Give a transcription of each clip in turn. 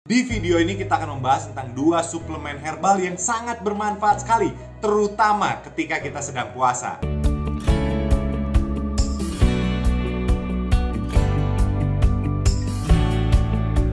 Di video ini kita akan membahas tentang dua suplemen herbal yang sangat bermanfaat sekali, terutama ketika kita sedang puasa.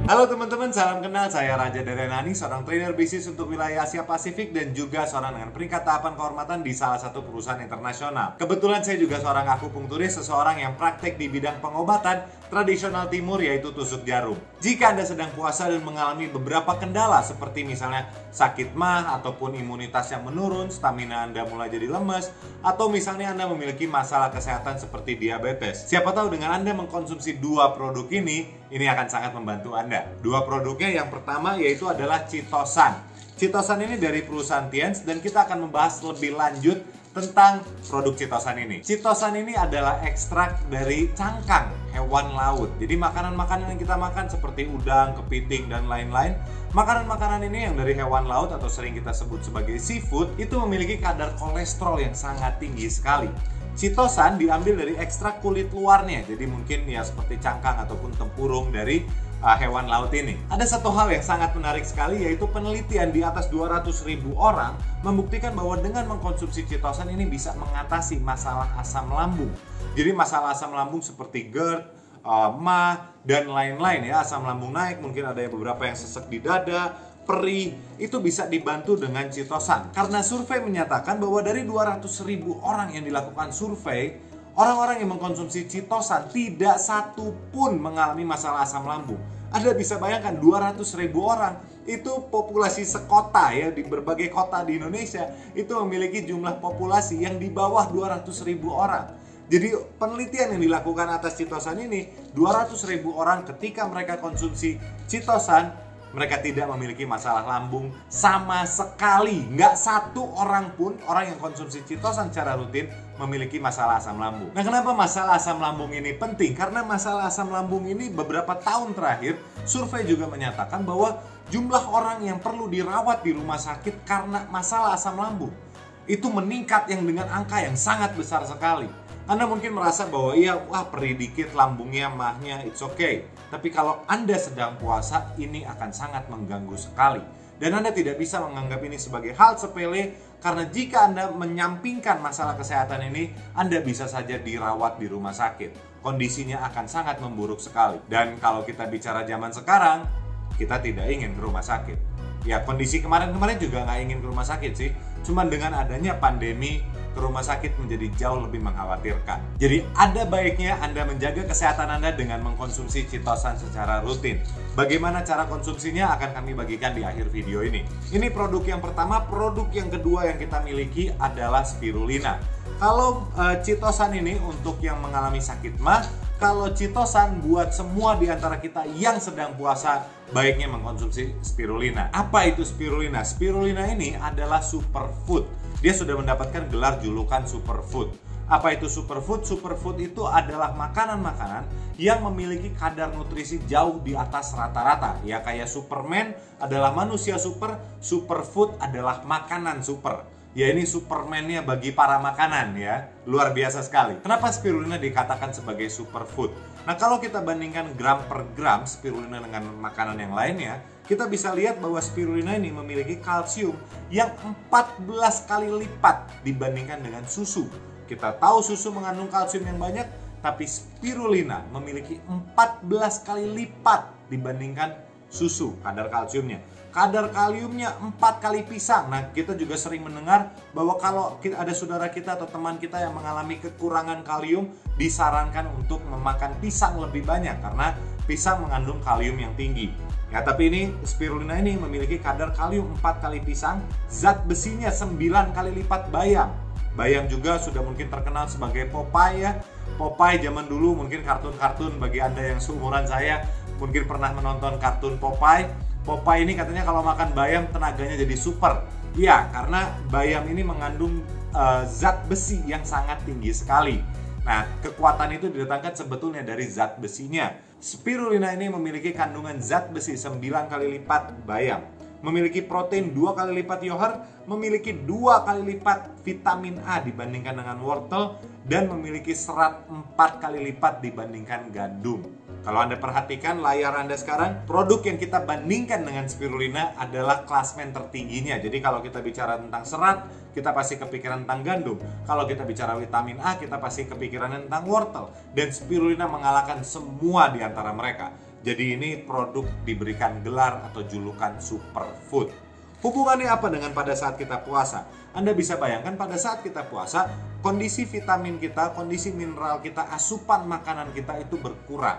Halo teman-teman, salam kenal. Saya Raja Darenani, seorang trainer bisnis untuk wilayah Asia Pasifik dan juga seorang dengan peringkat tahapan kehormatan di salah satu perusahaan internasional. Kebetulan saya juga seorang akupunkturis, seseorang yang praktek di bidang pengobatan tradisional timur, yaitu tusuk jarum. Jika Anda sedang puasa dan mengalami beberapa kendala seperti misalnya sakit mah ataupun imunitas yang menurun, stamina Anda mulai jadi lemes, atau misalnya Anda memiliki masalah kesehatan seperti diabetes, siapa tahu dengan Anda mengkonsumsi dua produk ini akan sangat membantu Anda. Dua produknya, yang pertama yaitu adalah Chitosan. Chitosan ini dari perusahaan Tiens dan kita akan membahas lebih lanjut tentang produk Chitosan ini. Chitosan ini adalah ekstrak dari cangkang hewan laut. Jadi makanan-makanan yang kita makan seperti udang, kepiting, dan lain-lain, makanan-makanan ini yang dari hewan laut atau sering kita sebut sebagai seafood, itu memiliki kadar kolesterol yang sangat tinggi sekali. Chitosan diambil dari ekstrak kulit luarnya, jadi mungkin ya seperti cangkang ataupun tempurung dari hewan laut ini. Ada satu hal yang sangat menarik sekali, yaitu penelitian di atas 200.000 orang membuktikan bahwa dengan mengkonsumsi Chitosan ini bisa mengatasi masalah asam lambung. Jadi masalah asam lambung seperti GERD, mah, dan lain-lain ya. Asam lambung naik, mungkin ada beberapa yang sesek di dada, perih, itu bisa dibantu dengan Chitosan. Karena survei menyatakan bahwa dari 200.000 orang yang dilakukan survei, orang-orang yang mengkonsumsi Chitosan tidak satu pun mengalami masalah asam lambung. Anda bisa bayangkan 200.000 orang, itu populasi sekota ya, di berbagai kota di Indonesia itu memiliki jumlah populasi yang di bawah 200.000 orang. Jadi penelitian yang dilakukan atas Chitosan ini, 200.000 orang ketika mereka konsumsi Chitosan, mereka tidak memiliki masalah lambung sama sekali. Nggak satu orang pun, orang yang konsumsi Chitosan secara rutin, memiliki masalah asam lambung. Nah, kenapa masalah asam lambung ini penting? Karena masalah asam lambung ini beberapa tahun terakhir, survei juga menyatakan bahwa jumlah orang yang perlu dirawat di rumah sakit karena masalah asam lambung itu meningkat yang dengan angka yang sangat besar sekali. Anda mungkin merasa bahwa perih dikit lambungnya, mahnya, it's okay. Tapi kalau Anda sedang puasa, ini akan sangat mengganggu sekali. Dan Anda tidak bisa menganggap ini sebagai hal sepele, karena jika Anda menyampingkan masalah kesehatan ini, Anda bisa saja dirawat di rumah sakit. Kondisinya akan sangat memburuk sekali. Dan kalau kita bicara zaman sekarang, kita tidak ingin ke rumah sakit. Ya, kondisi kemarin-kemarin juga nggak ingin ke rumah sakit sih. Cuman dengan adanya pandemi, ke rumah sakit menjadi jauh lebih mengkhawatirkan. Jadi ada baiknya Anda menjaga kesehatan Anda dengan mengkonsumsi Chitosan secara rutin. Bagaimana cara konsumsinya akan kami bagikan di akhir video ini. Ini produk yang pertama. Produk yang kedua yang kita miliki adalah Spirulina. Kalau Chitosan ini untuk yang mengalami sakit mah, kalau Chitosan buat semua di antara kita yang sedang puasa, baiknya mengkonsumsi Spirulina. Apa itu Spirulina? Spirulina ini adalah superfood. Dia sudah mendapatkan gelar julukan superfood. Apa itu superfood? Superfood itu adalah makanan-makanan yang memiliki kadar nutrisi jauh di atas rata-rata. Ya, kayak Superman adalah manusia super, superfood adalah makanan super. Ya, ini Superman-nya bagi para makanan ya. Luar biasa sekali. Kenapa Spirulina dikatakan sebagai superfood? Nah, kalau kita bandingkan gram per gram Spirulina dengan makanan yang lainnya, kita bisa lihat bahwa Spirulina ini memiliki kalsium yang 14 kali lipat dibandingkan dengan susu. Kita tahu susu mengandung kalsium yang banyak, tapi Spirulina memiliki 14 kali lipat dibandingkan susu kadar kalsiumnya. Kadar kaliumnya 4 kali pisang. Nah, kita juga sering mendengar bahwa kalau ada saudara kita atau teman kita yang mengalami kekurangan kalium, disarankan untuk memakan pisang lebih banyak karena pisang mengandung kalium yang tinggi. Ya, tapi ini Spirulina ini memiliki kadar kalium 4 kali pisang, zat besinya 9 kali lipat bayam. Bayam juga sudah mungkin terkenal sebagai Popeye ya. Popeye zaman dulu, mungkin kartun-kartun bagi Anda yang seumuran saya mungkin pernah menonton kartun Popeye. Popeye ini katanya kalau makan bayam tenaganya jadi super. Iya, karena bayam ini mengandung zat besi yang sangat tinggi sekali. Nah, kekuatan itu didatangkan sebetulnya dari zat besinya. Spirulina ini memiliki kandungan zat besi 9 kali lipat bayam, memiliki protein 2 kali lipat yoghurt, memiliki 2 kali lipat vitamin A dibandingkan dengan wortel, dan memiliki serat 4 kali lipat dibandingkan gandum. Kalau Anda perhatikan layar Anda sekarang, produk yang kita bandingkan dengan spirulina adalah klasmen tertingginya. Jadi kalau kita bicara tentang serat, kita pasti kepikiran tentang gandum. Kalau kita bicara vitamin A, kita pasti kepikiran tentang wortel. Dan spirulina mengalahkan semua di antara mereka. Jadi ini produk diberikan gelar atau julukan superfood. Hubungannya apa dengan pada saat kita puasa? Anda bisa bayangkan pada saat kita puasa, kondisi vitamin kita, kondisi mineral kita, asupan makanan kita itu berkurang.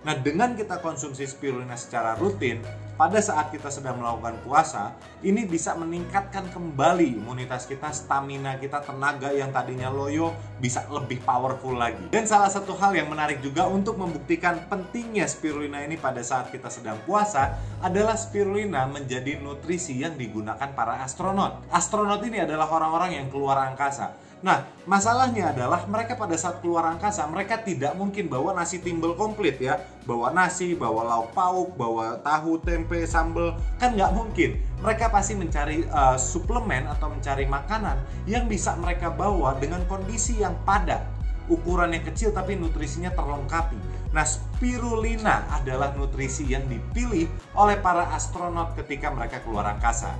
Nah, dengan kita konsumsi spirulina secara rutin, pada saat kita sedang melakukan puasa, ini bisa meningkatkan kembali imunitas kita, stamina kita, tenaga yang tadinya loyo bisa lebih powerful lagi. Dan salah satu hal yang menarik juga untuk membuktikan pentingnya spirulina ini pada saat kita sedang puasa adalah spirulina menjadi nutrisi yang digunakan para astronot. Astronot ini adalah orang-orang yang keluar angkasa. Nah, masalahnya adalah mereka pada saat keluar angkasa, mereka tidak mungkin bawa nasi timbel komplit ya. Bawa nasi, bawa lauk pauk, bawa tahu, tempe, sambal, kan nggak mungkin. Mereka pasti mencari suplemen atau mencari makanan yang bisa mereka bawa dengan kondisi yang padat. Ukurannya kecil tapi nutrisinya terlengkapi. Nah, spirulina adalah nutrisi yang dipilih oleh para astronot ketika mereka keluar angkasa.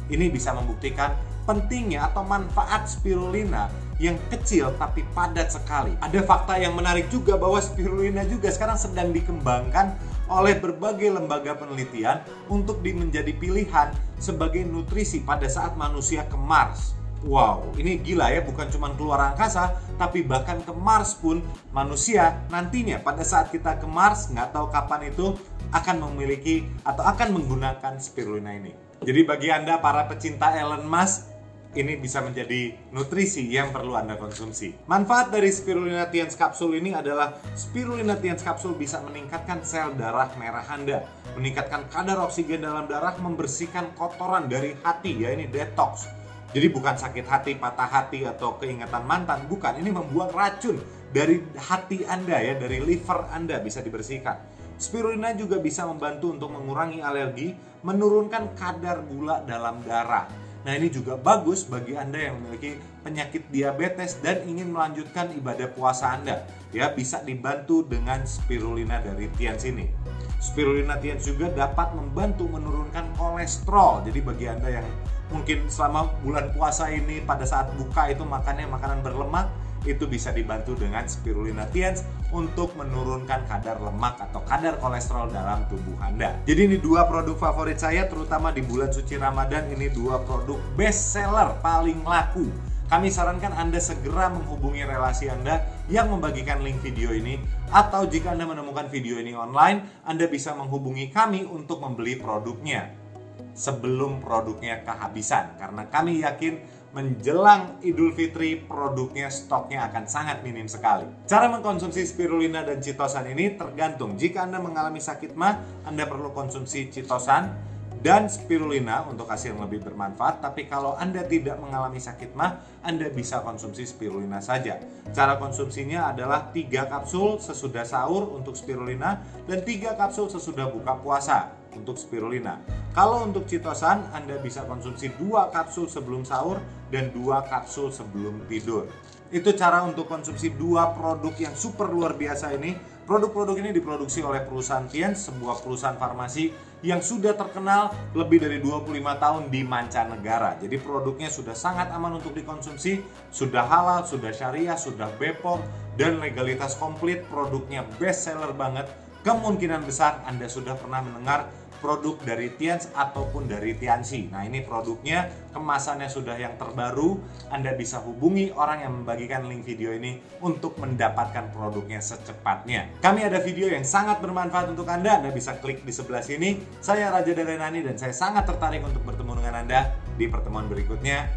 Ini bisa membuktikan pentingnya atau manfaat spirulina yang kecil tapi padat sekali. Ada fakta yang menarik juga bahwa spirulina juga sekarang sedang dikembangkan oleh berbagai lembaga penelitian untuk menjadi pilihan sebagai nutrisi pada saat manusia ke Mars. Wow, ini gila ya, bukan cuma keluar angkasa, tapi bahkan ke Mars pun manusia nantinya pada saat kita ke Mars, nggak tahu kapan itu, akan memiliki atau akan menggunakan spirulina ini. Jadi bagi Anda para pecinta Elon Musk, ini bisa menjadi nutrisi yang perlu Anda konsumsi. Manfaat dari spirulina Tiens Capsule ini adalah spirulina Tiens Capsule bisa meningkatkan sel darah merah Anda, meningkatkan kadar oksigen dalam darah, membersihkan kotoran dari hati, ya ini detox. Jadi bukan sakit hati, patah hati, atau keingatan mantan, bukan. Ini membuang racun dari hati Anda ya, dari liver Anda bisa dibersihkan. Spirulina juga bisa membantu untuk mengurangi alergi, menurunkan kadar gula dalam darah. Nah, ini juga bagus bagi Anda yang memiliki penyakit diabetes dan ingin melanjutkan ibadah puasa Anda. Ya, bisa dibantu dengan spirulina dari Tiens ini. Spirulina Tiens juga dapat membantu menurunkan kolesterol. Jadi bagi Anda yang mungkin selama bulan puasa ini pada saat buka itu makannya makanan berlemak, itu bisa dibantu dengan spirulina Tiens untuk menurunkan kadar lemak atau kadar kolesterol dalam tubuh Anda. Jadi ini dua produk favorit saya, terutama di bulan suci Ramadan. Ini dua produk best seller paling laku. Kami sarankan Anda segera menghubungi relasi Anda yang membagikan link video ini, atau jika Anda menemukan video ini online, Anda bisa menghubungi kami untuk membeli produknya sebelum produknya kehabisan, karena kami yakin menjelang Idul Fitri produknya stoknya akan sangat minim sekali. Cara mengkonsumsi spirulina dan chitosan ini tergantung. Jika Anda mengalami sakit mah, Anda perlu konsumsi chitosan dan spirulina untuk hasil yang lebih bermanfaat. Tapi kalau Anda tidak mengalami sakit mah, Anda bisa konsumsi spirulina saja. Cara konsumsinya adalah 3 kapsul sesudah sahur untuk spirulina dan 3 kapsul sesudah buka puasa untuk spirulina. Kalau untuk chitosan, Anda bisa konsumsi 2 kapsul sebelum sahur dan 2 kapsul sebelum tidur. Itu cara untuk konsumsi 2 produk yang super luar biasa ini. Produk-produk ini diproduksi oleh perusahaan Tiens, sebuah perusahaan farmasi yang sudah terkenal lebih dari 25 tahun di mancanegara. Jadi produknya sudah sangat aman untuk dikonsumsi, sudah halal, sudah syariah, sudah BPOM, dan legalitas komplit. Produknya best seller banget. Kemungkinan besar Anda sudah pernah mendengar produk dari Tiens ataupun dari Tianxi. Nah, ini produknya, kemasannya sudah yang terbaru. Anda bisa hubungi orang yang membagikan link video ini untuk mendapatkan produknya secepatnya. Kami ada video yang sangat bermanfaat untuk Anda. Anda bisa klik di sebelah sini. Saya Raja Darenani dan saya sangat tertarik untuk bertemu dengan Anda di pertemuan berikutnya.